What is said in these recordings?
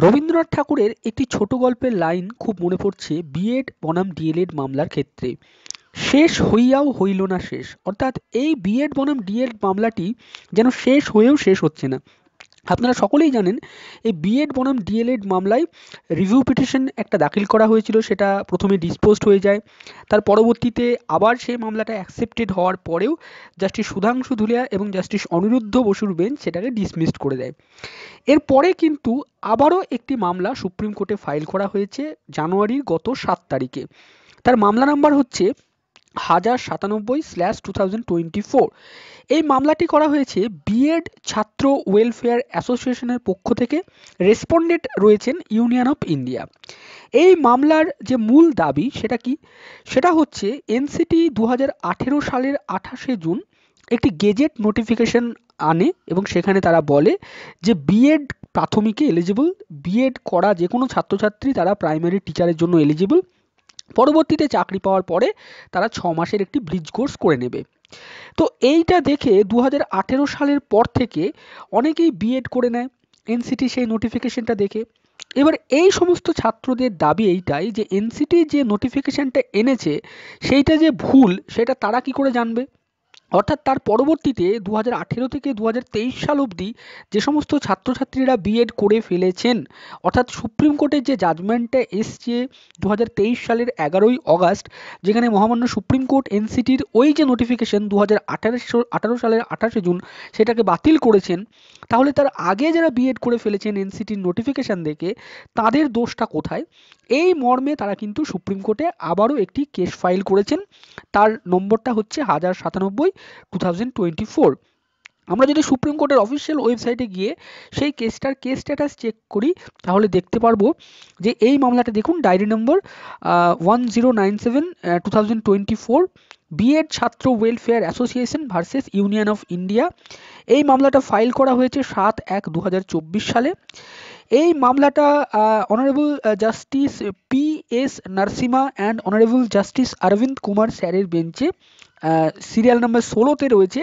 রবীন্দ্রনাথ ঠাকুরের একটি ছোট গল্পের লাইন খুব মনে পড়ছে বিএড বনাম ডিএলএড মামলার ক্ষেত্রে। শেষ হইয়াও হইল না শেষ, অর্থাৎ এই বিএড বনাম ডিএলএড মামলাটি যেন শেষ হয়েও শেষ হচ্ছে না। আপনারা সকলেই জানেন এই বিএড বনাম ডিএলএড মামলায় রিভিউ পিটিশন একটা দাখিল করা হয়েছিল, সেটা প্রথমে ডিসপোজড হয়ে যায়। তার পরবর্তীতে আবার সেই মামলাটা অ্যাকসেপ্টেড হওয়ার পরেও জাস্টিস সুধাংশু ধুলিয়া এবং জাস্টিস অনিরুদ্ধ বসুর বেঞ্চ সেটাকে ডিসমিসড করে দেয়। এরপরে কিন্তু আবারও একটি মামলা সুপ্রিম কোর্টে ফাইল করা হয়েছে জানুয়ারির গত 7 তারিখে। তার মামলা নাম্বার হচ্ছে 1097/2024। এই মামলাটি করা হয়েছে বিএড ছাত্র ওয়েলফেয়ার অ্যাসোসিয়েশনের পক্ষ থেকে। রেসপন্ডেন্ট রয়েছেন ইউনিয়ন অফ ইন্ডিয়া। এই মামলার যে মূল দাবি সেটা কি, সেটা হচ্ছে এনসিটি 2018 সালের 28শে জুন একটি গেজেট নোটিফিকেশন আনে এবং সেখানে তারা বলে যে বিএড প্রাথমিকে এলিজিবল, বিএড করা যে কোনো ছাত্রছাত্রী তারা প্রাইমারি টিচারের জন্য এলিজিবল। পরবর্তীতে চাকরি পাওয়ার পরে তারা 6 মাসের একটি ব্রিজ কোর্স করে নেবে। তো এইটা দেখে 2018 সালের পর থেকে অনেকেই বিএড করে নেয় এনসিটি সেই নোটিফিকেশনটা দেখে। এবার এই সমস্ত ছাত্রদের দাবি এইটাই যে এনসিটি যে নোটিফিকেশনটা এনেছে সেইটা যে ভুল সেটা তারা কি করে জানবে। অর্থাৎ তার পরবর্তীতে 2018 থেকে 2023 সাল অবধি যে সমস্ত ছাত্রছাত্রীরা বিএড করে ফেলেছেন, অর্থাৎ সুপ্রিম কোর্টের যে জাজমেন্টটা এসছে 2023 সালের 11ই অগাস্ট, যেখানে মহামান্য সুপ্রিম কোর্ট এনসিটির ওই যে নোটিফিকেশন 2018 সালের 28শে জুন সেটাকে বাতিল করেছেন, তাহলে তার আগে যারা বিএড করে ফেলেছেন এনসিটির নোটিফিকেশন দেখে তাদের দোষটা কোথায়, এই মর্মে তারা কিন্তু সুপ্রিম কোর্টে আবারও একটি কেস ফাইল করেছেন। তার নম্বরটা হচ্ছে 1097/2024। আমরা যদি সুপ্রিম কোর্টের অফিসিয়াল ওয়েবসাইটে গিয়ে সেই কেসটার কেস স্ট্যাটাস চেক করি তাহলে দেখতে পারবো যে এই মামলাটা দেখুন, ডায়েরি নম্বর 1097/2024, বিএড ছাত্র welfare association versus union of India. এই মামলাটা ফাইল করা হয়েছে 7/1/2024 সালে। এই মামলাটা honourable justice P S Narasimha and honourable justice Arvind Kumar স্যারের বেঞ্চে সিরিয়াল নাম্বার 16তে রয়েছে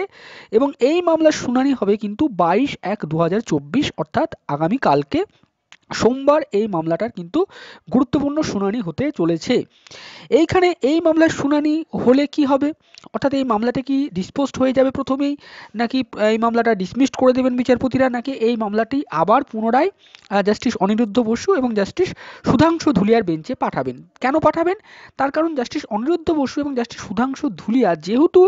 এবং এই মামলার শুনানি হবে কিন্তু 22/1/2024, অর্থাৎ আগামীকালকে সোমবার এই মামলাটার কিন্তু গুরুত্বপূর্ণ শুনানি হতে চলেছে। এইখানে এই মামলার শুনানি হলে কি হবে, অর্থাৎ এই মামলাটা কি ডিসপোজড হয়ে যাবে প্রথমেই, নাকি এই মামলাটা ডিসমিসড করে দেবেন বিচারপতিরা, নাকি এই মামলাটি আবার পুনরায় জাস্টিস অনিরুদ্ধ বসু এবং জাস্টিস সুধাংশু ধুলিয়ার বেঞ্চে পাঠাবেন। কেন পাঠাবেন, তার কারণ জাস্টিস অনিরুদ্ধ বসু এবং জাস্টিস সুধাংশু ধুলিয়া যেহেতু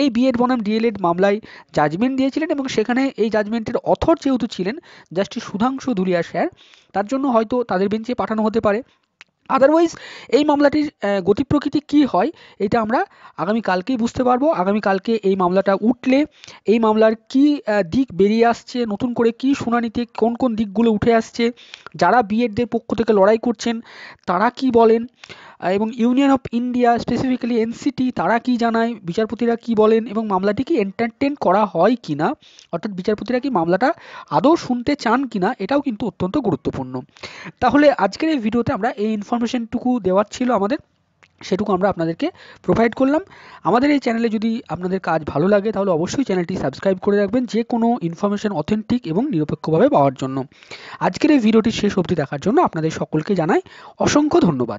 এই বিএড বনাম ডিএলএড মামলায় জাজমেন্ট দিয়েছিলেন এবং সেখানে এই জাজমেন্টের অথর যেহেতু ছিলেন জাস্টিস সুধাংশু ধুলিয়া স্যার, তার জন্য হয়তো তাদের বেঞ্চে পাঠানো হতে পারে। আদারওয়াইজ এই মামলাটির গতি প্রকৃতি কী হয় এটা আমরা আগামীকালকেই বুঝতে পারবো। আগামীকালকে এই মামলাটা উঠলে এই মামলার কি দিক বেরিয়ে আসছে, নতুন করে কি শুনানিতে কোন কোন দিকগুলো উঠে আসছে, যারা বিএডদের পক্ষ থেকে লড়াই করছেন তারা কি বলেন, এবং union of India specifically NCT তারা কি জানায়, বিচারপতিরা কি বলেন এবং মামলাটি কি এন্টারটেন করা হয় কিনা, অর্থাৎ বিচারপতিরা কি মামলাটা আদৌ শুনতে চান কিনা, এটাও কিন্তু অত্যন্ত গুরুত্বপূর্ণ। তাহলে আজকের এই ভিডিওতে আমরা এই ইনফরমেশনটুকু দেওয়ার ছিল আমাদের, সেটুকু আমরা আপনাদেরকে প্রোভাইড করলাম। আমাদের এই চ্যানেলে যদি আপনাদের কাজ ভালো লাগে তাহলে অবশ্যই চ্যানেলটি সাবস্ক্রাইব করে রাখবেন যে কোনো ইনফরমেশন অথেন্টিক এবং নিরপেক্ষভাবে পাওয়ার জন্য। আজকের এই ভিডিওটি শেষ অবধি দেখার জন্য আপনাদের সকলকে জানাই অসংখ্য ধন্যবাদ।